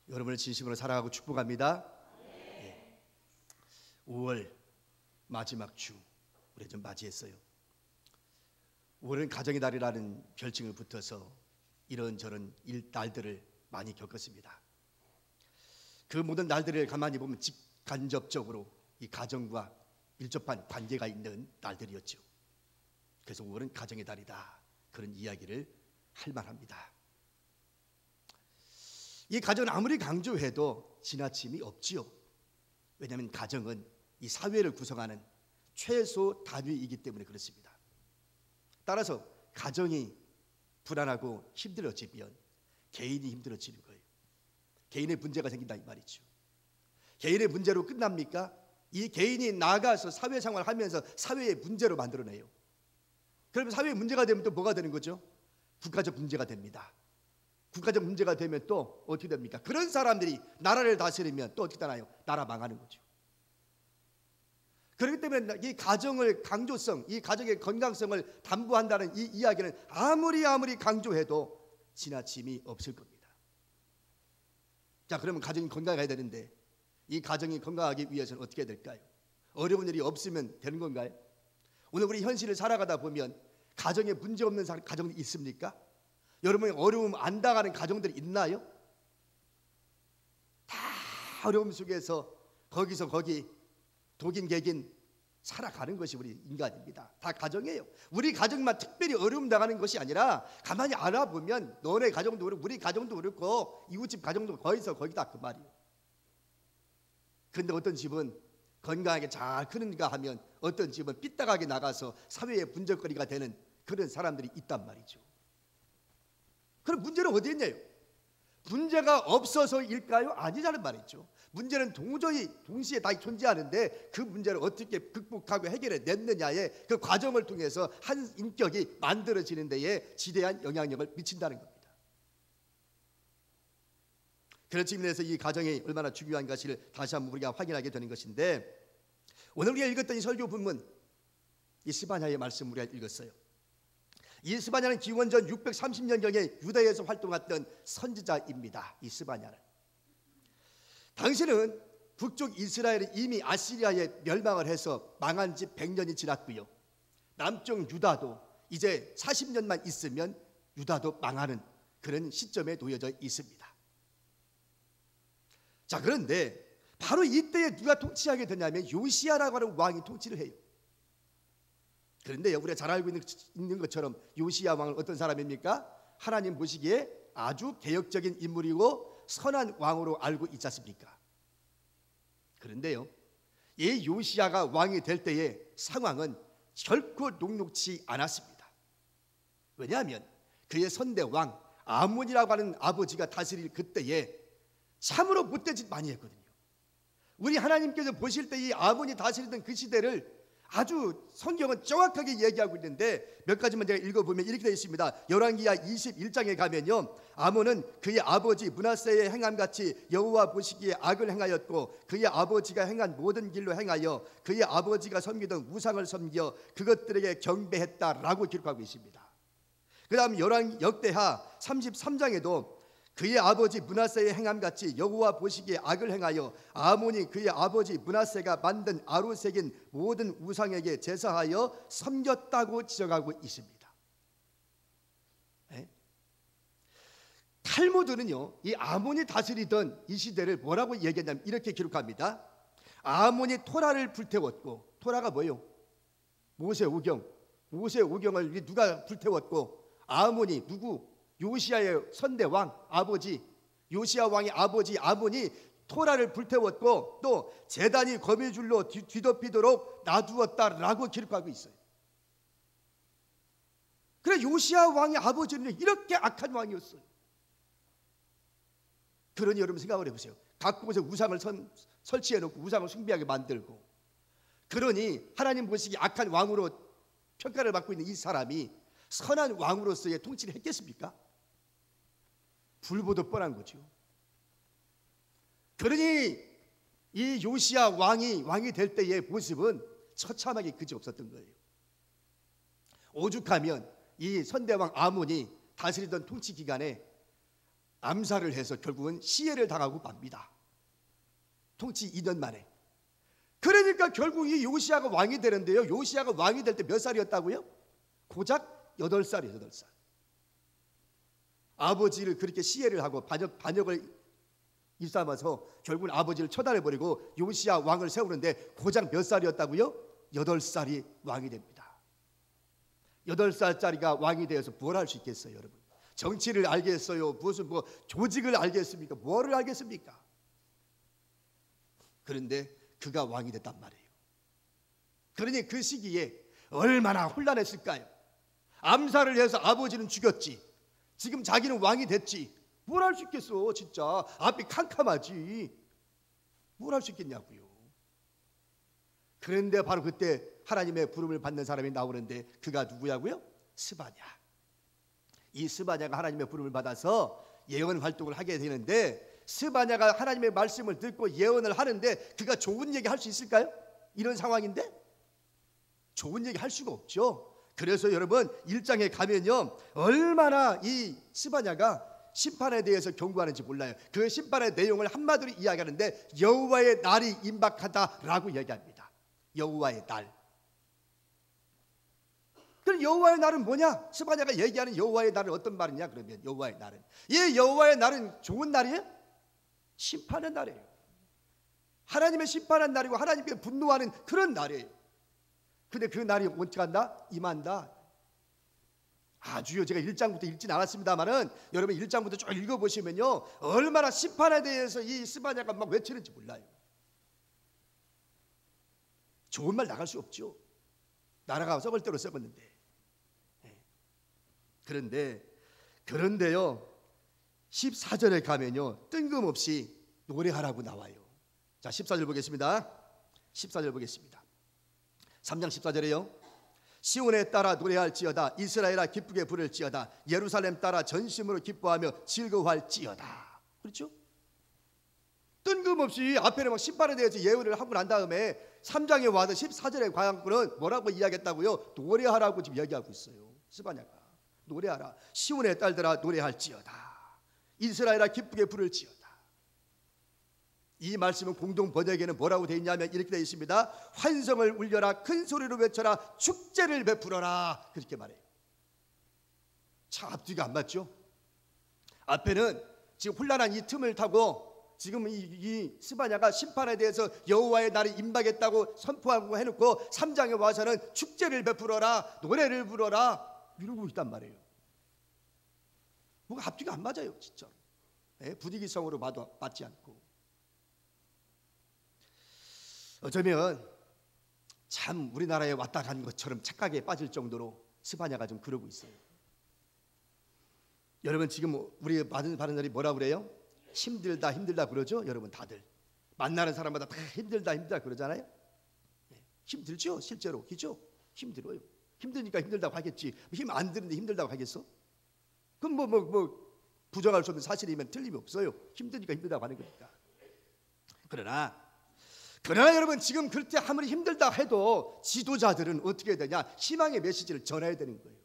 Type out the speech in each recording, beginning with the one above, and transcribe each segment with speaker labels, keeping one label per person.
Speaker 1: 여러분을 진심으로 사랑하고 축복합니다. 네. 5월 마지막 주 우리 좀 맞이했어요. 5월은 가정의 달이라는 별칭을 붙어서 이런저런 날들을 많이 겪었습니다. 그 모든 날들을 가만히 보면 직간접적으로 이 가정과 밀접한 관계가 있는 날들이었죠. 그래서 5월은 가정의 달이다, 그런 이야기를 할 만합니다. 이 가정은 아무리 강조해도 지나침이 없지요. 왜냐하면 가정은 이 사회를 구성하는 최소 단위이기 때문에 그렇습니다. 따라서 가정이 불안하고 힘들어지면 개인이 힘들어지는 거예요. 개인의 문제가 생긴다 이 말이죠. 개인의 문제로 끝납니까? 이 개인이 나가서 사회생활을 하면서 사회의 문제로 만들어내요. 그러면 사회의 문제가 되면 또 뭐가 되는 거죠? 국가적 문제가 됩니다. 국가적 문제가 되면 또 어떻게 됩니까? 그런 사람들이 나라를 다스리면 또 어떻게 되나요? 나라 망하는 거죠. 그렇기 때문에 이 가정을 강조성, 이 가정의 건강성을 담보한다는 이 이야기는 아무리 강조해도 지나침이 없을 겁니다. 자, 그러면 가정이 건강해야 되는데 이 가정이 건강하기 위해서는 어떻게 해야 될까요? 어려운 일이 없으면 되는 건가요? 오늘 우리 현실을 살아가다 보면 가정에 문제 없는 가정이 있습니까? 여러분이 어려움 안 당하는 가정들이 있나요? 다 어려움 속에서 거기서 거기 독인 객인 살아가는 것이 우리 인간입니다. 다 가정이에요. 우리 가정만 특별히 어려움 당하는 것이 아니라 가만히 알아보면 너네 가정도 그렇고 우리 가정도 그렇고 이웃집 가정도 거기서 거기다 그 말이에요. 근데 어떤 집은 건강하게 잘 크는가 하면 어떤 집은 삐딱하게 나가서 사회의 분적거리가 되는 그런 사람들이 있단 말이죠. 그럼 문제는 어디 있냐요? 문제가 없어서일까요? 아니라는 말이죠. 문제는 도저히 동시에 다 존재하는데 그 문제를 어떻게 극복하고 해결해 냈느냐의 그 과정을 통해서 한 인격이 만들어지는 데에 지대한 영향력을 미친다는 겁니다. 그런 측면에서 이 가정이 얼마나 중요한 것을 다시 한번 우리가 확인하게 되는 것인데, 오늘 우리가 읽었던 이 설교 본문, 이 스바냐의 말씀 우리가 읽었어요. 이 스바냐는 기원전 630년경에 유다에서 활동했던 선지자입니다. 이 스바냐는 당시는 북쪽 이스라엘이 이미 아시리아에 멸망을 해서 망한 지 100년이 지났고요, 남쪽 유다도 이제 40년만 있으면 유다도 망하는 그런 시점에 놓여져 있습니다. 자, 그런데 바로 이때에 누가 통치하게 되냐면 요시야라고 하는 왕이 통치를 해요. 그런데 우리가 잘 알고 있는 것처럼 요시야 왕은 어떤 사람입니까? 하나님 보시기에 아주 개혁적인 인물이고 선한 왕으로 알고 있지 않습니까? 그런데요, 이 요시야가 왕이 될 때의 상황은 결코 녹록지 않았습니다. 왜냐하면 그의 선대 왕 아몬이라고 하는 아버지가 다스릴 그때에 참으로 못된 짓 많이 했거든요. 우리 하나님께서 보실 때 이 아몬이 다스리던 그 시대를 아주 성경은 정확하게 얘기하고 있는데 몇 가지만 제가 읽어보면 이렇게 되어 있습니다. 열왕기하 21장에 가면요, 아몬은 그의 아버지 므낫세의 행함같이 여호와 보시기에 악을 행하였고 그의 아버지가 행한 모든 길로 행하여 그의 아버지가 섬기던 우상을 섬겨 그것들에게 경배했다라고 기록하고 있습니다. 그 다음 역대하 33장에도 그의 아버지 므낫세의 행함같이 여호와 보시기에 악을 행하여 아몬이 그의 아버지 므낫세가 만든 아로색인 모든 우상에게 제사하여 섬겼다고 지적하고 있습니다. 네? 탈무드는요, 이 아몬이 다스리던 이 시대를 뭐라고 얘기했냐면 이렇게 기록합니다. 아몬이 토라를 불태웠고, 토라가 뭐예요? 모세오경을 누가 불태웠고, 아몬이 누구? 요시야의 선대왕 아버지, 요시야 왕의 아버지 아몬이 토라를 불태웠고 또 제단이 거미줄로 뒤덮이도록 놔두었다라고 기록하고 있어요. 그래, 요시야 왕의 아버지는 이렇게 악한 왕이었어요. 그러니 여러분 생각을 해보세요. 각 곳에 우상을 설치해놓고 우상을 숭배하게 만들고, 그러니 하나님 보시기에 악한 왕으로 평가를 받고 있는 이 사람이 선한 왕으로서의 통치를 했겠습니까? 불보듯 뻔한 거죠. 그러니 이 요시야 왕이 될 때의 모습은 처참하게 그지없었던 거예요. 오죽하면 이 선대왕 아몬이 다스리던 통치 기간에 암살을 해서 결국은 시해를 당하고 맙니다. 통치 2년 만에. 그러니까 결국 이 요시야가 왕이 되는데요, 요시야가 왕이 될 때 몇 살이었다고요? 고작 8살이에요. 8살. 아버지를 그렇게 시해를 하고 반역을 일삼아서 결국은 아버지를 처단해버리고 요시야 왕을 세우는데 고작 몇 살이었다고요? 8살이 왕이 됩니다. 8살짜리가 왕이 되어서 뭘 할 수 있겠어요, 여러분? 정치를 알겠어요? 무슨 조직을 알겠습니까? 뭐를 알겠습니까? 그런데 그가 왕이 됐단 말이에요. 그러니 그 시기에 얼마나 혼란했을까요? 암살을 해서 아버지는 죽였지, 지금 자기는 왕이 됐지, 뭘 할 수 있겠어. 진짜 앞이 캄캄하지. 뭘 할 수 있겠냐고요. 그런데 바로 그때 하나님의 부름을 받는 사람이 나오는데 그가 누구냐고요? 스바냐. 이 스바냐가 하나님의 부름을 받아서 예언 활동을 하게 되는데, 스바냐가 하나님의 말씀을 듣고 예언을 하는데 그가 좋은 얘기 할 수 있을까요? 이런 상황인데 좋은 얘기 할 수가 없죠. 그래서 여러분 1장에 가면요, 얼마나 이 스바냐가 심판에 대해서 경고하는지 몰라요. 그 심판의 내용을 한마디로 이야기하는데 여호와의 날이 임박하다라고 얘기합니다. 여호와의 날. 그럼 여호와의 날은 뭐냐? 스바냐가 얘기하는 여호와의 날은 어떤 말이냐? 그러면 여호와의 날은, 이 여호와의 날은 좋은 날이에요? 심판의 날이에요. 하나님의 심판한 날이고 하나님께 분노하는 그런 날이에요. 근데 그 날이 어떻게 한다? 임한다. 아주요, 제가 1장부터 읽진 않았습니다만은 여러분 1장부터 쭉 읽어보시면요, 얼마나 심판에 대해서 이 스바냐가 막 외치는지 몰라요. 좋은 말 나갈 수 없죠. 나라가 썩을 대로 썩었는데. 그런데요 14절에 가면요 뜬금없이 노래하라고 나와요. 자, 14절 보겠습니다. 14절 보겠습니다. 3장 14절에요. 시온에 따라 노래할지어다, 이스라엘아 기쁘게 부를지어다, 예루살렘 따라 전심으로 기뻐하며 즐거워할지어다. 그렇죠? 뜬금없이 앞에는 막 심판에 대해서 예언을 하고 난 다음에 3장에 와서 14절의 과양꾼은 뭐라고 이야기했다고요? 노래하라고 지금 이야기하고 있어요. 스바냐가 노래하라. 시온의 딸들아 노래할지어다, 이스라엘아 기쁘게 부를지어다. 이 말씀은 공동 번역에는 뭐라고 되어 있냐면 이렇게 되어 있습니다. 환성을 울려라, 큰 소리로 외쳐라, 축제를 베풀어라. 그렇게 말해요. 참 앞뒤가 안 맞죠? 앞에는 지금 혼란한 이 틈을 타고 지금 이 스바냐가 심판에 대해서 여호와의 날이 임박했다고 선포하고 해놓고 3장에 와서는 축제를 베풀어라, 노래를 부르라 이러고 있단 말이에요. 뭐가 앞뒤가 안 맞아요, 진짜. 분위기성으로 봐도 맞지 않고. 어쩌면 참 우리나라에 왔다 간 것처럼 착각에 빠질 정도로 스바냐가 좀 그러고 있어요. 여러분 지금 우리 받은 날이 뭐라 그래요? 힘들다 그러죠. 여러분 다들 만나는 사람마다 다 힘들다 그러잖아요. 힘들죠, 실제로. 그죠? 힘들어요. 힘드니까 힘들다고 하겠지. 힘 안 드는데 힘들다고 하겠어? 그럼 뭐 부정할 수 없는 사실이면 틀림이 없어요. 힘드니까 힘들다고 하는 거니까. 그러나 여러분 지금 그럴 때 아무리 힘들다 해도 지도자들은 어떻게 해야 되냐? 희망의 메시지를 전해야 되는 거예요.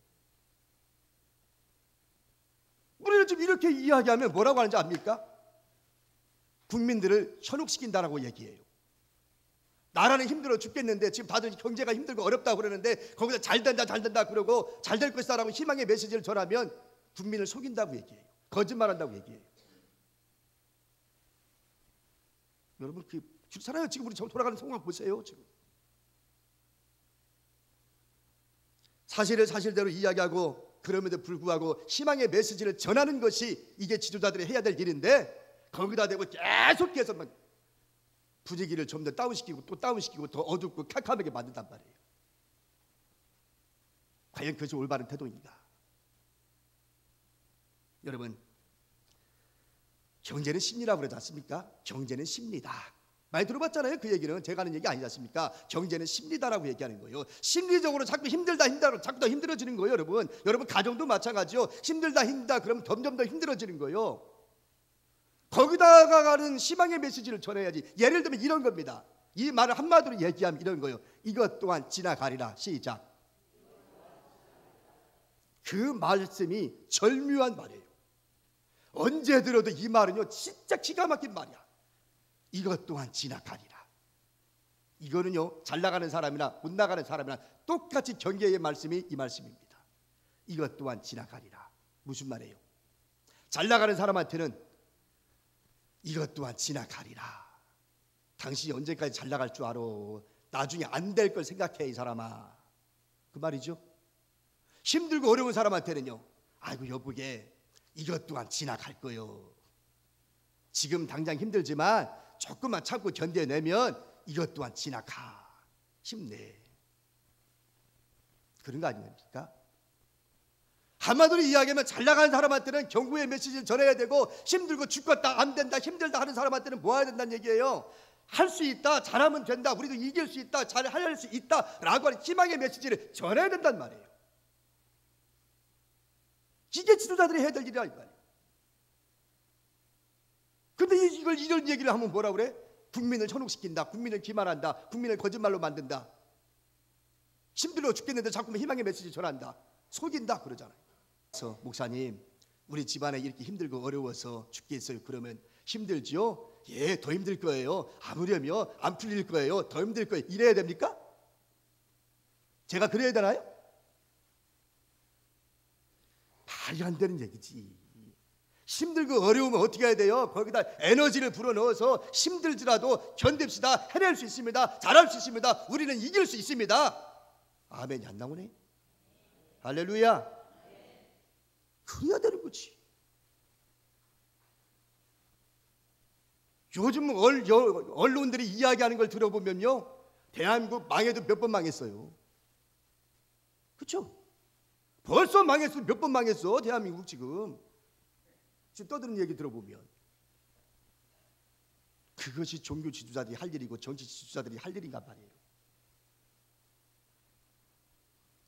Speaker 1: 우리는 지금 이렇게 이야기하면 뭐라고 하는지 압니까? 국민들을 현혹시킨다라고 얘기해요. 나라는 힘들어 죽겠는데 지금 다들 경제가 힘들고 어렵다고 그러는데 거기서 잘 된다 그러고 잘 될 것이다라고 희망의 메시지를 전하면 국민을 속인다고 얘기해요. 거짓말한다고 얘기해요. 여러분 그렇잖아요. 지금 우리 돌아가는 상황 보세요. 지금 사실을 사실대로 이야기하고 그럼에도 불구하고 희망의 메시지를 전하는 것이 이게 지도자들이 해야 될 일인데 거기다 대고 계속해서 분위기를 좀 더 다운시키고 또 다운시키고 더 어둡고 캄캄하게 만든단 말이에요. 과연 그것이 올바른 태도인가? 여러분 경제는 심리라고 그러지 않습니까? 경제는 심리다. 많이 들어봤잖아요. 그 얘기는 제가 하는 얘기 아니지 않습니까? 경제는 심리다라고 얘기하는 거예요. 심리적으로 자꾸 힘들다 자꾸 더 힘들어지는 거예요. 여러분 가정도 마찬가지요. 힘들다 그러면 점점 더 힘들어지는 거예요. 거기다가 가는 희망의 메시지를 전해야지. 예를 들면 이런 겁니다. 이 말을 한마디로 얘기하면 이런 거예요. 이것 또한 지나가리라. 시작. 그 말씀이 절묘한 말이에요. 언제 들어도 이 말은요 진짜 기가 막힌 말이야. 이것 또한 지나가리라. 이거는요 잘 나가는 사람이나 못 나가는 사람이나 똑같이 경계의 말씀이 이 말씀입니다. 이것 또한 지나가리라. 무슨 말이에요? 잘 나가는 사람한테는 이것 또한 지나가리라. 당신이 언제까지 잘 나갈 줄 알아? 나중에 안 될 걸 생각해 이 사람아. 그 말이죠. 힘들고 어려운 사람한테는요, 아이고 여보게 이것 또한 지나갈 거요. 지금 당장 힘들지만 조금만 참고 견뎌내면 이것 또한 지나가. 힘내. 그런 거 아닙니까? 한마디로 이야기하면 잘 나가는 사람한테는 경고의 메시지를 전해야 되고, 힘들고 죽겠다 안 된다 힘들다 하는 사람한테는 뭐 해야 된다는 얘기예요. 할 수 있다, 잘하면 된다, 우리도 이길 수 있다, 잘 할 수 있다 라고 하는 희망의 메시지를 전해야 된단 말이에요. 이게 지도자들이 해야 될 일이야 이 말이에요. 근데 이런 얘기를 하면 뭐라 그래? 국민을 현혹시킨다, 국민을 기만한다, 국민을 거짓말로 만든다, 힘들어 죽겠는데 자꾸만 희망의 메시지 전한다, 속인다 그러잖아요. 그래서 목사님 우리 집안에 이렇게 힘들고 어려워서 죽겠어요. 그러면 힘들지요? 예, 더 힘들 거예요. 아무렴요 안 풀릴 거예요. 더 힘들 거예요. 이래야 됩니까? 제가 그래야 되나요? 말이 안 되는 얘기지. 힘들고 어려우면 어떻게 해야 돼요? 거기다 에너지를 불어넣어서 힘들지라도 견딥시다, 해낼 수 있습니다, 잘할 수 있습니다, 우리는 이길 수 있습니다. 아멘이 안 나오네. 할렐루야. 그래야 되는 거지. 요즘 언론들이 이야기하는 걸 들어보면요, 대한민국 망해도 몇 번 망했어요. 그렇죠? 벌써 망했어. 몇 번 망했어 대한민국. 지금 떠드는 얘기 들어보면 그것이 종교 지도자들이 할 일이고 정치 지도자들이 할 일인가 말이에요.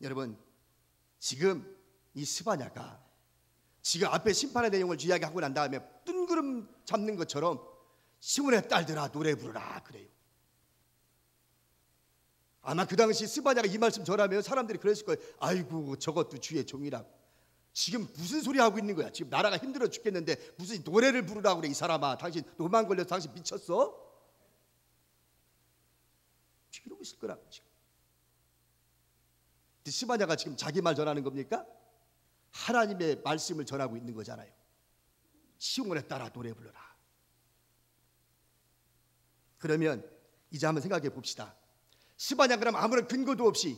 Speaker 1: 여러분, 지금 이 스바냐가 지금 앞에 심판의 내용을 이야기하고 난 다음에 뜬구름 잡는 것처럼 시온의 딸들아 노래 부르라 그래요. 아마 그 당시 스바냐가 이 말씀 전하면 사람들이 그랬을 거예요. 아이고 저것도 주의 종이라고. 지금 무슨 소리 하고 있는 거야? 지금 나라가 힘들어 죽겠는데 무슨 노래를 부르라고 그래 이 사람아. 당신 노만 걸려서 당신 미쳤어? 이러고 있을 거라고. 지금 스바냐가 지금 자기 말 전하는 겁니까? 하나님의 말씀을 전하고 있는 거잖아요. 시온에 따라 노래 불러라. 그러면 이제 한번 생각해 봅시다. 스바냐 그럼 아무런 근거도 없이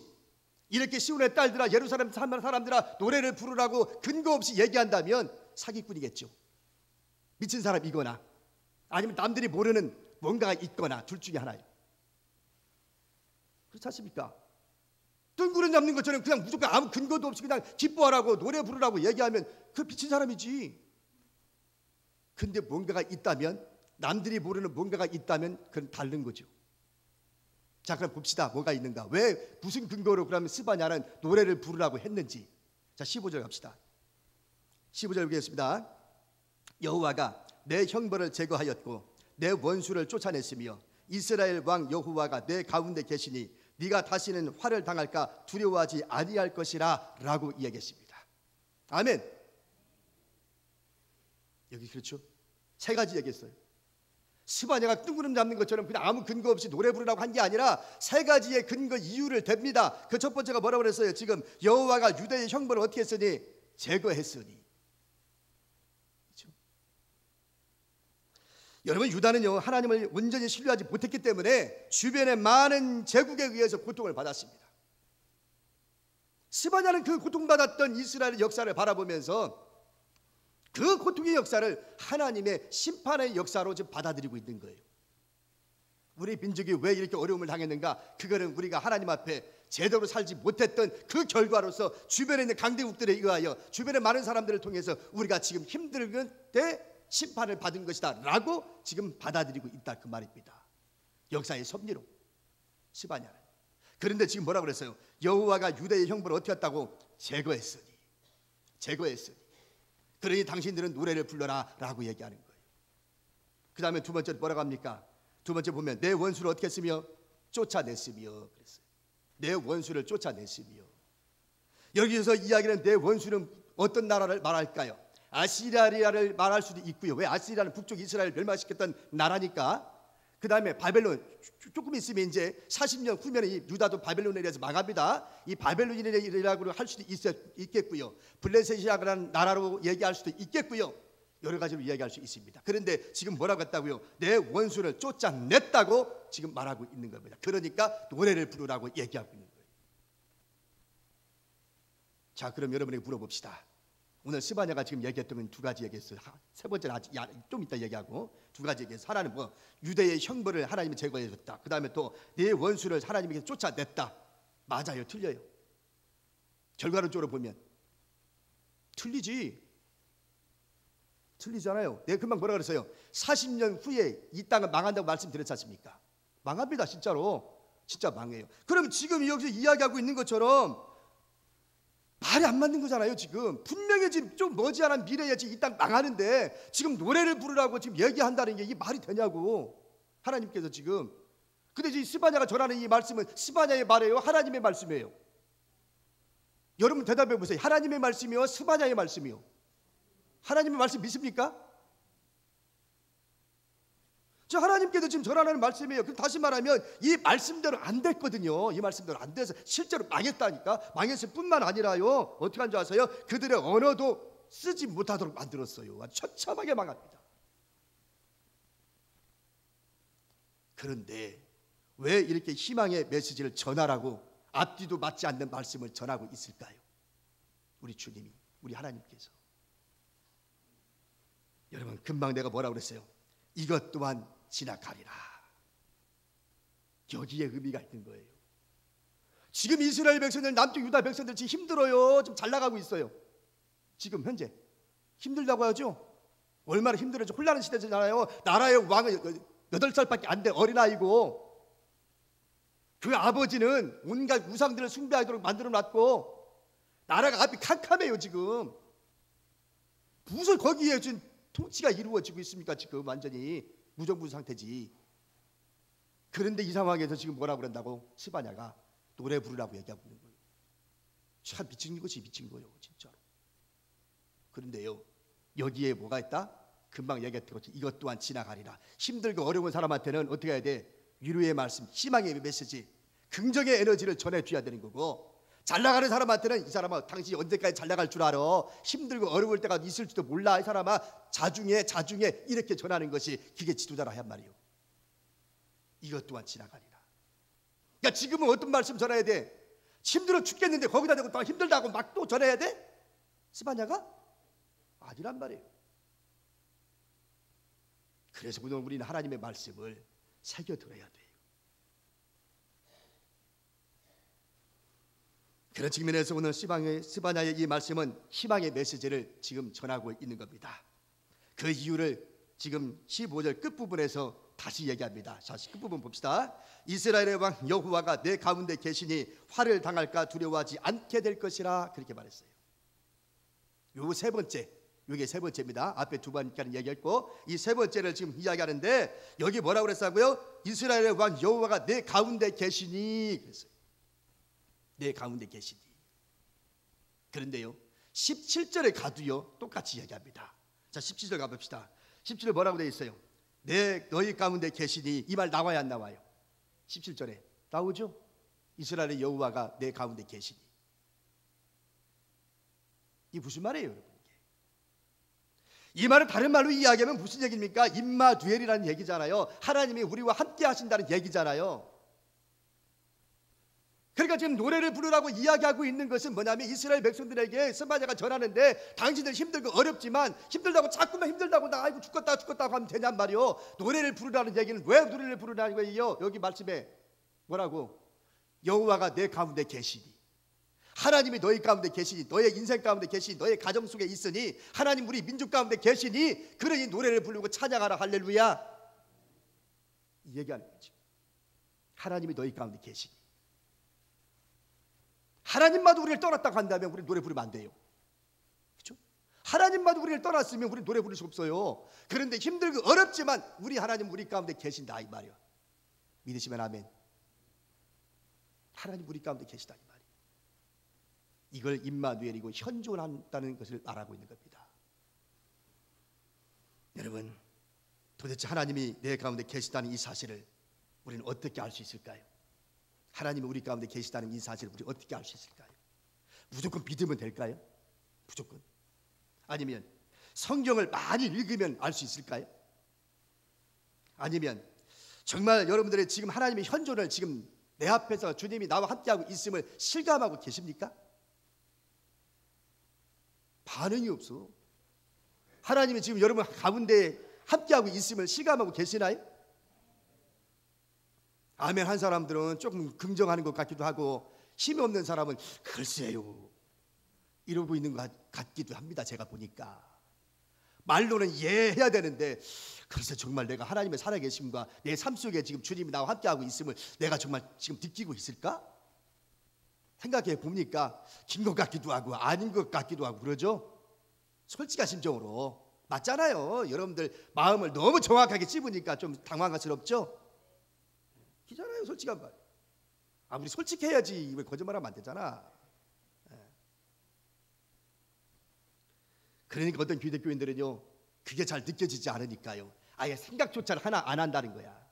Speaker 1: 이렇게 시온의 딸들아 예루살렘 사람들아 노래를 부르라고 근거 없이 얘기한다면 사기꾼이겠죠. 미친 사람이거나 아니면 남들이 모르는 뭔가가 있거나 둘 중에 하나예요. 그렇지 않습니까? 뜬구름 잡는 것처럼 그냥 무조건 아무 근거도 없이 그냥 기뻐하라고 노래 부르라고 얘기하면 그 미친 사람이지. 근데 뭔가가 있다면, 남들이 모르는 뭔가가 있다면 그건 다른 거죠. 자, 그럼 봅시다. 뭐가 있는가? 왜 무슨 근거로 그러면 스바냐는 노래를 부르라고 했는지. 자, 15절 갑시다. 15절 보겠습니다. 여호와가 내 형벌을 제거하였고 내 원수를 쫓아냈으며 이스라엘 왕 여호와가 내 가운데 계시니 네가 다시는 화를 당할까 두려워하지 아니할 것이라 라고 이야기했습니다. 아멘. 여기 그렇죠? 세 가지 얘기했어요. 스바냐가 뜬구름 잡는 것처럼 그냥 아무 근거 없이 노래 부르라고 한 게 아니라 세 가지의 근거 이유를 댑니다. 그 첫 번째가 뭐라고 그랬어요? 지금 여호와가 유대의 형벌을 어떻게 했으니? 제거했으니. 그렇죠? 여러분, 유다는요 하나님을 온전히 신뢰하지 못했기 때문에 주변의 많은 제국에 의해서 고통을 받았습니다. 스바냐는 그 고통받았던 이스라엘의 역사를 바라보면서 그 고통의 역사를 하나님의 심판의 역사로 지금 받아들이고 있는 거예요. 우리 민족이 왜 이렇게 어려움을 당했는가? 그거는 우리가 하나님 앞에 제대로 살지 못했던 그 결과로서 주변에 있는 강대국들에 의하여 주변의 많은 사람들을 통해서 우리가 지금 힘든 때 심판을 받은 것이다 라고 지금 받아들이고 있다 그 말입니다. 역사의 섭리로 스바냐는. 그런데 지금 뭐라고 그랬어요? 여호와가 유대의 형벌을 어떻게 했다고? 제거했으니. 그러니 당신들은 노래를 불러라 라고 얘기하는 거예요. 그 다음에 두 번째로 뭐라고 합니까? 두 번째 보면 내 원수를 어떻게 했으며? 쫓아냈으며 그랬어요. 내 원수를 쫓아냈으며. 여기서 이야기는 내 원수는 어떤 나라를 말할까요? 아시리아를 말할 수도 있고요. 왜? 아시리아는 북쪽 이스라엘을 멸망시켰던 나라니까. 그 다음에 바벨론, 조금 있으면 이제 40년 후면에 이 유다도 바벨론에 의해서 망합니다. 이 바벨론이라고 할 수도 있겠고요. 블레셋이라는 나라로 얘기할 수도 있겠고요. 여러 가지로 이야기할 수 있습니다. 그런데 지금 뭐라고 했다고요? 내 원수를 쫓아냈다고 지금 말하고 있는 겁니다. 그러니까 노래를 부르라고 얘기하고 있는 거예요. 자, 그럼 여러분에게 물어봅시다. 오늘 스바냐가 지금 얘기했던 건 두 가지 얘기했어요. 세 번째는 아직 좀 이따 얘기하고, 두 가지 얘기해서 하나는 뭐 유대의 형벌을 하나님이 제거해 줬다. 그 다음에 또 내 원수를 하나님에게 쫓아냈다. 맞아요? 틀려요? 결과론적으로 보면 틀리잖아요. 내가 금방 뭐라 그랬어요? 40년 후에 이 땅은 망한다고 말씀드렸지 않습니까? 망합니다. 진짜로. 진짜 망해요. 그럼 지금 여기서 이야기하고 있는 것처럼 말이 안 맞는 거잖아요. 지금 분명히 지금 좀 머지않은 미래에 지금 이 땅 망하는데 지금 노래를 부르라고 지금 얘기한다는 게 이 말이 되냐고. 하나님께서 지금. 근데 이 스바냐가 전하는 이 말씀은 스바냐의 말이에요? 하나님의 말씀이에요? 여러분 대답해 보세요. 하나님의 말씀이요? 스바냐의 말씀이요? 하나님의 말씀 믿습니까? 저 하나님께서 지금 전하는 말씀이에요. 그럼 다시 말하면 이 말씀대로 안 됐거든요. 이 말씀대로 안 돼서 실제로 망했다니까. 망했을 뿐만 아니라요, 어떻게 한 줄 아세요? 그들의 언어도 쓰지 못하도록 만들었어요. 처참하게 망합니다. 그런데 왜 이렇게 희망의 메시지를 전하라고 앞뒤도 맞지 않는 말씀을 전하고 있을까요? 우리 주님이, 우리 하나님께서. 여러분, 금방 내가 뭐라고 그랬어요? 이것 또한 지나가리라. 여기에 의미가 있는 거예요. 지금 이스라엘 백성들, 남쪽 유다 백성들 지금 힘들어요. 좀 잘 나가고 있어요. 지금 현재 힘들다고 하죠. 얼마나 힘들어요. 혼란한 시대잖아요. 나라의 왕은 8살밖에 안 된 어린아이고, 그 아버지는 온갖 우상들을 숭배하도록 만들어놨고, 나라가 앞이 캄캄해요. 지금 무슨 거기에 지금 통치가 이루어지고 있습니까? 지금 완전히 무정부 상태지. 그런데 이 상황에서 지금 뭐라고 그런다고? 스바냐가 노래 부르라고 얘기하고 있는 거예요. 참 미친 것이 미친 거예요, 진짜로. 그런데요, 여기에 뭐가 있다? 금방 얘기했던 것처럼 이것 또한 지나가리라. 힘들고 어려운 사람한테는 어떻게 해야 돼? 위로의 말씀, 희망의 메시지, 긍정의 에너지를 전해줘야 되는 거고, 잘 나가는 사람한테는 이 사람아, 당신이 언제까지 잘 나갈 줄 알아? 힘들고 어려울 때가 있을지도 몰라. 이 사람아, 자중해 이렇게 전하는 것이 그게 지도자라 한 말이에요. 이것 또한 지나가리라. 그러니까 지금은 어떤 말씀 전해야 돼? 힘들어 죽겠는데 거기다 대고 또 힘들다고 막 또 전해야 돼? 스바냐가? 아니란 말이에요. 그래서 오늘 우리는 하나님의 말씀을 새겨들어야 돼요. 그런 측면에서 오늘 스바냐의 이 말씀은 희망의 메시지를 지금 전하고 있는 겁니다. 그 이유를 지금 15절 끝부분에서 다시 얘기합니다. 자, 끝부분 봅시다. 이스라엘의 왕 여호와가 내 가운데 계시니 화를 당할까 두려워하지 않게 될 것이라, 그렇게 말했어요. 요 세 번째, 이게 세 번째입니다. 앞에 두 번까지 얘기했고, 이 세 번째를 지금 이야기하는데, 여기 뭐라고 그랬다고요? 이스라엘의 왕 여호와가 내 가운데 계시니 그랬어요. 내 가운데 계시니. 그런데요, 17절에 가도요 똑같이 얘기합니다. 자, 17절 가봅시다. 17절 뭐라고 되어 있어요? 너희 가운데 계시니. 이 말 나와야 안 나와요? 17절에 나오죠? 이스라엘의 여호와가 내 가운데 계시니. 이게 무슨 말이에요, 여러분? 이 말을 다른 말로 이야기하면 무슨 얘기입니까? 임마누엘이라는 얘기잖아요. 하나님이 우리와 함께 하신다는 얘기잖아요. 그러니까 지금 노래를 부르라고 이야기하고 있는 것은 뭐냐면, 이스라엘 백성들에게 스바냐가 전하는데, 당신들 힘들고 어렵지만 힘들다고 자꾸만 힘들다고 나 아이고 죽겠다고 하면 되냔 말이요. 노래를 부르라는 얘기는 왜 노래를 부르라는 거예요? 여기 말씀에 뭐라고? 여호와가 내 가운데 계시니. 하나님이 너희 가운데 계시니, 너의 인생 가운데 계시니, 너의 가정 속에 있으니, 하나님 우리 민족 가운데 계시니, 그러니 노래를 부르고 찬양하라 할렐루야, 이 얘기하는 거죠. 하나님이 너희 가운데 계시니. 하나님마도 우리를 떠났다고 한다면 우리 노래 부르면 안 돼요. 그렇죠? 하나님마도 우리를 떠났으면 우리 노래 부를 수 없어요. 그런데 힘들고 어렵지만 우리 하나님 우리 가운데 계신다, 이 말이야. 믿으시면 아멘. 하나님 우리 가운데 계시다, 이 말이야. 이걸 임마누엘이고 현존한다는 것을 말하고 있는 겁니다. 여러분, 도대체 하나님이 내 가운데 계시다는 이 사실을 우리는 어떻게 알 수 있을까요? 하나님이 우리 가운데 계시다는 이 사실을 우리 어떻게 알 수 있을까요? 무조건 믿으면 될까요? 무조건? 아니면 성경을 많이 읽으면 알 수 있을까요? 아니면 정말 여러분들의 지금 하나님의 현존을 지금 내 앞에서 주님이 나와 함께하고 있음을 실감하고 계십니까? 반응이 없어. 하나님이 지금 여러분 가운데 함께하고 있음을 실감하고 계시나요? 아멘 한 사람들은 조금 긍정하는 것 같기도 하고, 힘이 없는 사람은 글쎄요 이러고 있는 것 같기도 합니다. 제가 보니까 말로는 예 해야 되는데, 글쎄 정말 내가 하나님의 살아계심과 내 삶 속에 지금 주님이 나와 함께하고 있음을 내가 정말 지금 느끼고 있을까? 생각해 보니까 긴 것 같기도 하고 아닌 것 같기도 하고 그러죠. 솔직한 심정으로. 맞잖아요. 여러분들 마음을 너무 정확하게 찝으니까 좀 당황스럽죠. 기잖아요, 솔직한 말. 우리 솔직해야지 왜 거짓말하면 안 되잖아. 그러니까 어떤 기독교인들은요, 그게 잘 느껴지지 않으니까요, 아예 생각조차 하나 안 한다는 거야.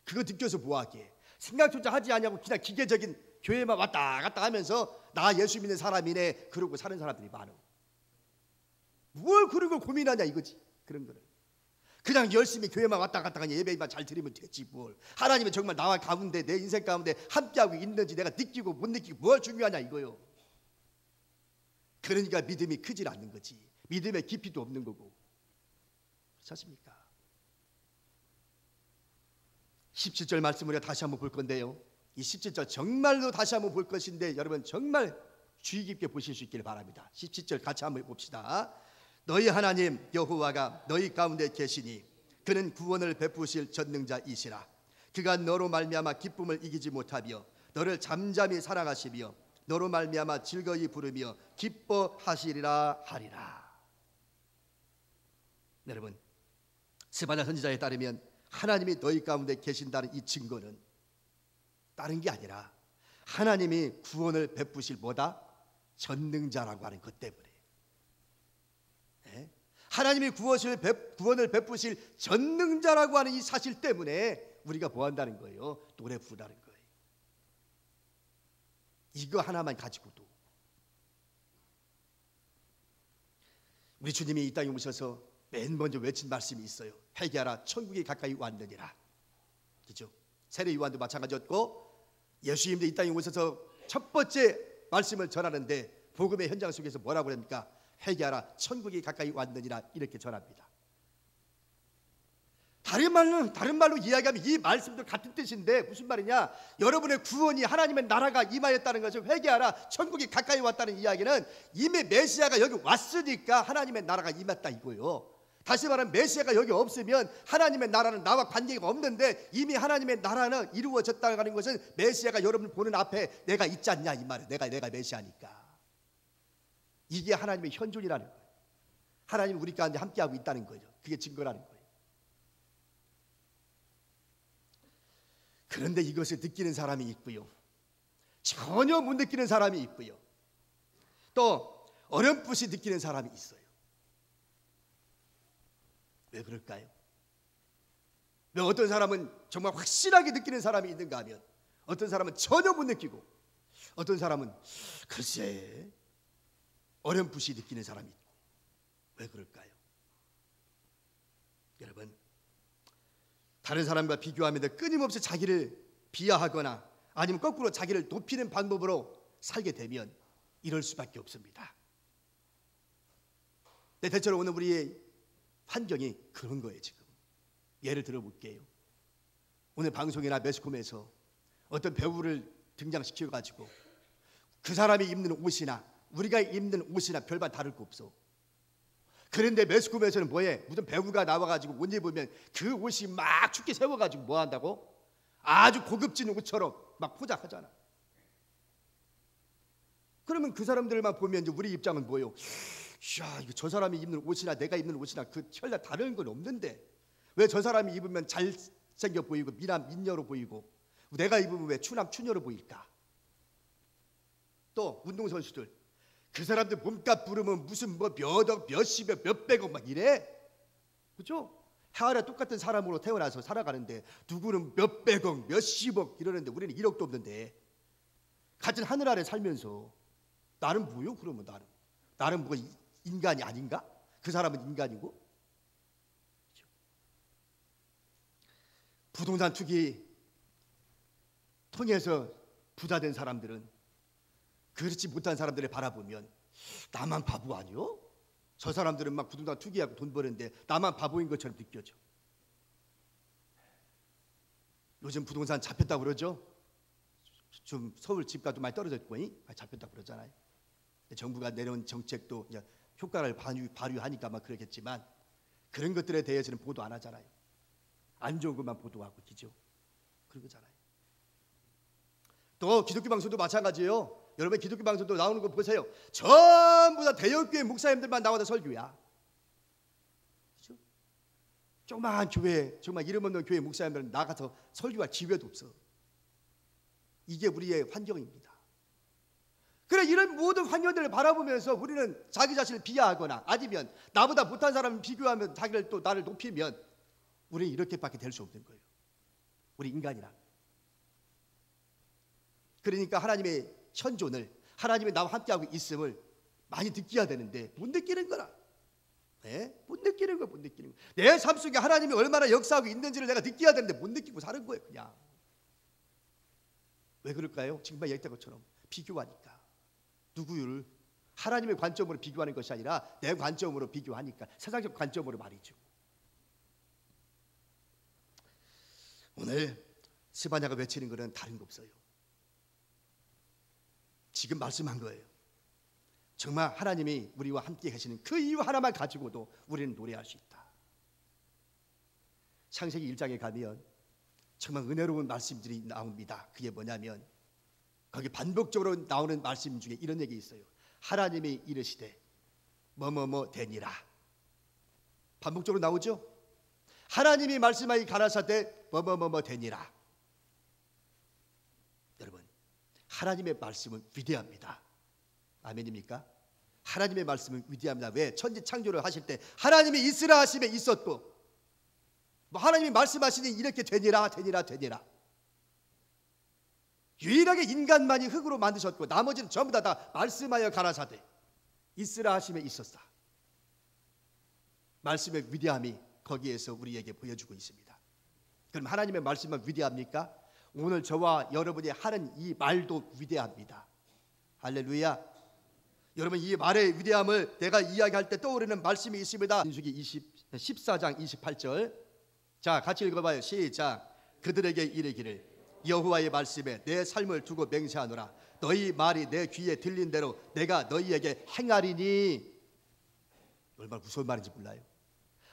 Speaker 1: 그거 느껴서 뭐하게. 생각조차 하지 않냐고 그냥 기계적인 교회만 왔다 갔다 하면서 나 예수 믿는 사람이네 그러고 사는 사람들이 많아. 뭘 그런 걸 고민하냐 이거지. 그런 거를 그냥 열심히 교회만 왔다 갔다 하냐, 예배만 잘 드리면 되지 뭘. 하나님은 정말 나와 가운데 내 인생 가운데 함께하고 있는지 내가 느끼고 못 느끼고 뭘 중요하냐 이거요. 그러니까 믿음이 크질 않는 거지. 믿음의 깊이도 없는 거고. 그렇지 않습니까? 17절 말씀을 다시 한번 볼 건데요, 이 17절 정말로 다시 한번 볼 것인데 여러분 정말 주의 깊게 보실 수 있기를 바랍니다. 17절 같이 한번 봅시다. 너희 하나님 여호와가 너희 가운데 계시니 그는 구원을 베푸실 전능자이시라. 그가 너로 말미암아 기쁨을 이기지 못하며 너를 잠잠히 사랑하시며 너로 말미암아 즐거이 부르며 기뻐하시리라 하리라. 여러분, 스바냐 선지자에 따르면 하나님이 너희 가운데 계신다는 이 증거는 다른 게 아니라 하나님이 구원을 베푸실 뭐다? 전능자라고 하는 것 때문에. 하나님이 구원을 베푸실 전능자라고 하는 이 사실 때문에 우리가 뭐 한다는 거예요? 노래 부르라는 거예요. 이거 하나만 가지고도 우리 주님이 이 땅에 오셔서 맨 먼저 외친 말씀이 있어요. 회개하라, 천국이 가까이 왔느니라. 그죠? 세례 요한도 마찬가지였고, 예수님도 이 땅에 오셔서 첫 번째 말씀을 전하는데 복음의 현장 속에서 뭐라고 합니까? 회개하라, 천국이 가까이 왔느니라 이렇게 전합니다. 다른 말로 이야기하면 이 말씀도 같은 뜻인데 무슨 말이냐? 여러분의 구원이 하나님의 나라가 임하였다는 것을, 회개하라 천국이 가까이 왔다는 이야기는 이미 메시아가 여기 왔으니까 하나님의 나라가 임했다 이거예요. 다시 말하면 메시아가 여기 없으면 하나님의 나라는 나와 관계가 없는데, 이미 하나님의 나라는 이루어졌다는 것은 메시아가 여러분 보는 앞에 내가 있지 않냐 이 말이에요. 내가 메시아니까. 이게 하나님의 현존이라는 거예요. 하나님 우리 가운데 함께하고 있다는 거죠. 그게 증거라는 거예요. 그런데 이것을 느끼는 사람이 있고요, 전혀 못 느끼는 사람이 있고요, 또 어렴풋이 느끼는 사람이 있어요. 왜 그럴까요? 왜 어떤 사람은 정말 확실하게 느끼는 사람이 있는가 하면 어떤 사람은 전혀 못 느끼고, 어떤 사람은 글쎄 어렴풋이 느끼는 사람이 있고. 왜 그럴까요? 여러분, 다른 사람과 비교하면서 끊임없이 자기를 비하하거나 아니면 거꾸로 자기를 높이는 방법으로 살게 되면 이럴 수밖에 없습니다. 근데 대체로 오늘 우리의 환경이 그런 거예요. 지금 예를 들어 볼게요. 오늘 방송이나 매스컴에서 어떤 배우를 등장시켜가지고 그 사람이 입는 옷이나 우리가 입는 옷이나 별반 다를 거 없어. 그런데 매스컴에서는 뭐해? 무슨 배우가 나와가지고 옷 입으면 그 옷이 막 춥게 세워가지고 뭐 한다고? 아주 고급진 옷처럼 막 포장하잖아. 그러면 그 사람들만 보면 이제 우리 입장은 뭐예요? 야, 이거 저 사람이 입는 옷이나 내가 입는 옷이나 그 별로 다른 건 없는데 왜 저 사람이 입으면 잘생겨 보이고 미남 민녀로 보이고 내가 입으면 왜 추남 추녀로 보일까? 또 운동선수들, 그 사람들 몸값 부르면 무슨 뭐 몇억 몇십억 몇백억 막 이래. 그렇죠? 해 아래 똑같은 사람으로 태어나서 살아가는데 누구는 몇백억, 몇십억 이러는데 우리는 1억도 없는데 같은 하늘 아래 살면서 나는 뭐요? 그러면 나는 뭐가 인간이 아닌가? 그 사람은 인간이고. 그렇죠? 부동산 투기 통해서 부자 된 사람들은 그렇지 못한 사람들을 바라보면 나만 바보 아니요? 저 사람들은 막 부동산 투기하고 돈 버는데 나만 바보인 것처럼 느껴져. 요즘 부동산 잡혔다고 그러죠? 좀 서울 집값도 많이 떨어졌고 잡혔다고 그러잖아요. 정부가 내놓은 정책도 이제 효과를 발휘하니까 막 그러겠지만 그런 것들에 대해서는 보도 안 하잖아요. 안 좋은 것만 보도하고 기죠. 그런 거잖아요. 또 기독교 방송도 마찬가지예요. 여러분 기독교 방송도 나오는 거 보세요. 전부 다 대형교회 목사님들만 나와서 설교야. 그렇죠? 조그마한 교회, 정말 이름 없는 교회 목사님들은 나가서 설교할 기회도 없어. 이게 우리의 환경입니다. 그래 이런 모든 환경들을 바라보면서 우리는 자기 자신을 비하하거나 아니면 나보다 못한 사람을 비교하면 자기를 또 나를 높이면 우리는 이렇게밖에 될 수 없는 거예요. 우리 인간이라. 그러니까 하나님의 현존을, 하나님이 나와 함께하고 있음을 많이 느껴야 되는데 못 느끼는 거라. 못 느끼는 거야, 못 느끼는 거. 내 삶 속에 하나님이 얼마나 역사하고 있는지를 내가 느껴야 되는데 못 느끼고 사는 거예요, 그냥. 왜 그럴까요? 지금 얘기했던 것처럼 비교하니까. 누구를 하나님의 관점으로 비교하는 것이 아니라 내 관점으로 비교하니까, 세상적 관점으로 말이죠. 오늘 스바냐가 외치는 것은 다른 거 없어요. 지금 말씀한 거예요. 정말 하나님이 우리와 함께 계시는 그 이유 하나만 가지고도 우리는 노래할 수 있다. 창세기 1장에 가면 정말 은혜로운 말씀들이 나옵니다. 그게 뭐냐면 거기 반복적으로 나오는 말씀 중에 이런 얘기 있어요. 하나님이 이르시되 뭐뭐뭐 되니라. 반복적으로 나오죠. 하나님이 말씀하기 가라사대 뭐뭐뭐뭐 되니라. 여러분, 하나님의 말씀은 위대합니다. 아멘입니까? 하나님의 말씀은 위대합니다. 왜? 천지 창조를 하실 때 하나님이 있으라 하심에 있었고, 뭐 하나님이 말씀하시니 이렇게 되니라 되니라 되니라. 유일하게 인간만이 흙으로 만드셨고 나머지는 전부 다 말씀하여 가라사대 있으라 하심에 있었다. 말씀의 위대함이 거기에서 우리에게 보여주고 있습니다. 그럼 하나님의 말씀만 위대합니까? 오늘 저와 여러분이 하는 이 말도 위대합니다. 할렐루야. 여러분, 이 말의 위대함을 내가 이야기할 때 떠오르는 말씀이 있습니다. 민수기 14장 28절. 자, 같이 읽어봐요. 시작. 그들에게 이르기를 여호와의 말씀에 내 삶을 두고 맹세하노라. 너희 말이 내 귀에 들린 대로 내가 너희에게 행하리니. 얼마나 무서운 말인지 몰라요.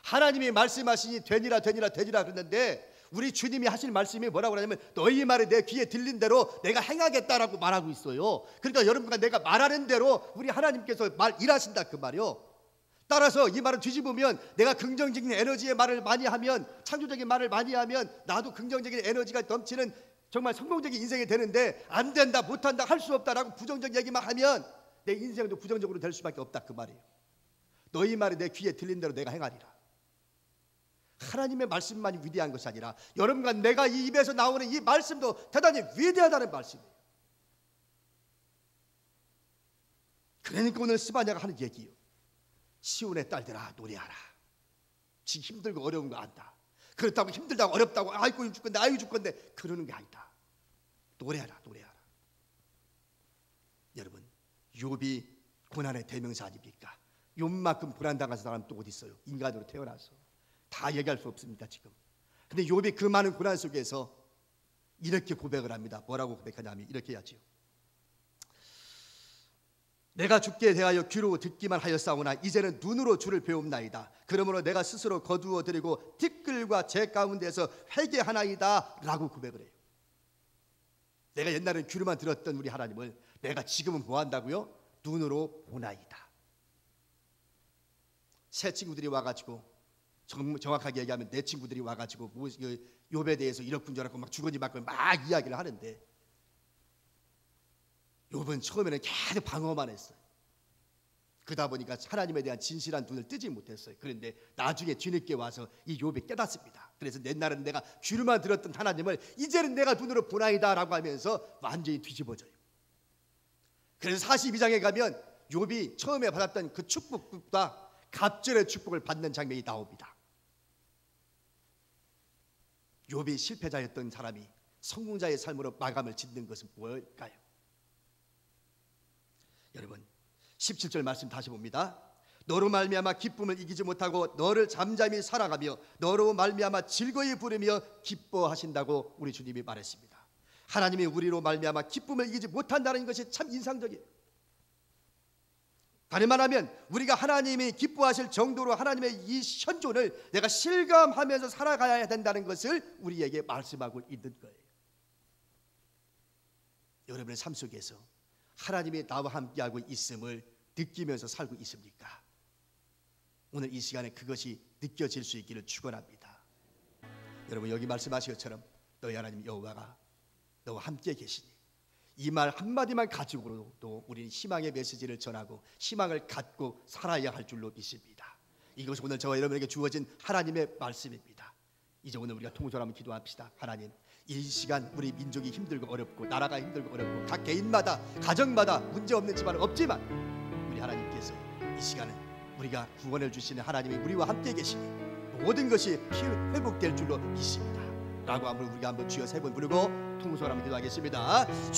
Speaker 1: 하나님이 말씀하시니 되니라 되니라 되니라 그랬는데 우리 주님이 하실 말씀이 뭐라고 하냐면 너희 말이 내 귀에 들린 대로 내가 행하겠다라고 말하고 있어요. 그러니까 여러분과 내가 말하는 대로 우리 하나님께서 일하신다 그 말이요. 따라서 이 말을 뒤집으면 내가 긍정적인 에너지의 말을 많이 하면, 창조적인 말을 많이 하면 나도 긍정적인 에너지가 넘치는 정말 성공적인 인생이 되는데, 안 된다, 못한다, 할 수 없다라고 부정적 얘기만 하면 내 인생도 부정적으로 될 수밖에 없다 그 말이에요. 너희 말이 내 귀에 들린 대로 내가 행하리라. 하나님의 말씀만이 위대한 것이 아니라 여러분과 내가 이 입에서 나오는 이 말씀도 대단히 위대하다는 말씀이에요. 그러니까 오늘 스바냐가 하는 얘기예요. 시온의 딸들아 노래하라. 지금 힘들고 어려운 거 안다. 그렇다고 힘들다고 어렵다고 아이고 죽건데 아이고 죽건데 그러는 게 아니다. 노래하라 노래하라. 여러분, 욥이 고난의 대명사 아닙니까? 욥만큼 고난당한 사람 또 어디 있어요? 인간으로 태어나서 다 얘기할 수 없습니다 지금. 근데 욥이 그 많은 고난 속에서 이렇게 고백을 합니다. 뭐라고 고백하냐면 이렇게 하지요. 내가 주께 대하여 귀로 듣기만 하였사오나 이제는 눈으로 주를 배웁나이다. 그러므로 내가 스스로 거두어 드리고 티끌과 제 가운데서 회개하나이다 라고 고백을 해요. 내가 옛날엔 귀로만 들었던 우리 하나님을 내가 지금은 뭐 한다고요? 눈으로 보나이다. 새 친구들이 와가지고, 정확하게 얘기하면 내 친구들이 와가지고 욥에 대해서 이렇군 저렇군 막 주거니 받고 막 이야기를 하는데 욥은 처음에는 계속 방어만 했어요. 그러다 보니까 하나님에 대한 진실한 눈을 뜨지 못했어요. 그런데 나중에 뒤늦게 와서 이 욥이 깨닫습니다. 그래서 옛날에는 내가 귀로만 들었던 하나님을 이제는 내가 눈으로 보나이다 라고 하면서 완전히 뒤집어져요. 그래서 42장에 가면 욥이 처음에 받았던 그 축복보다 갑절의 축복을 받는 장면이 나옵니다. 욥이 실패자였던 사람이 성공자의 삶으로 마감을 짓는 것은 뭘까요? 여러분 17절 말씀 다시 봅니다. 너로 말미암아 기쁨을 이기지 못하고 너를 잠잠히 살아가며 너로 말미암아 즐거이 부르며 기뻐하신다고 우리 주님이 말했습니다. 하나님이 우리로 말미암아 기쁨을 이기지 못한다는 것이 참 인상적이에요. 다른 말하면 우리가 하나님이 기뻐하실 정도로 하나님의 이 현존을 내가 실감하면서 살아가야 된다는 것을 우리에게 말씀하고 있는 거예요. 여러분의 삶 속에서 하나님이 나와 함께하고 있음을 느끼면서 살고 있습니까? 오늘 이 시간에 그것이 느껴질 수 있기를 축원합니다. 여러분 여기 말씀하신 것처럼 너희 하나님 여호와가 너와 함께 계시니 이 말 한마디만 가지고도 우리는 희망의 메시지를 전하고 희망을 갖고 살아야 할 줄로 믿습니다. 이것이 오늘 저와 여러분에게 주어진 하나님의 말씀입니다. 이제 오늘 우리가 통솔하며 한번 기도합시다. 하나님 이 시간 우리 민족이 힘들고 어렵고 나라가 힘들고 어렵고 각 개인마다 가정마다 문제없는 집안은 없지만 우리 하나님께서 이 시간은 우리가 구원을 주시는 하나님이 우리와 함께 계시니 모든 것이 회복될 줄로 믿습니다 라고 한번 우리가 한번 주여 세 번 부르고 통솔하며 기도하겠습니다.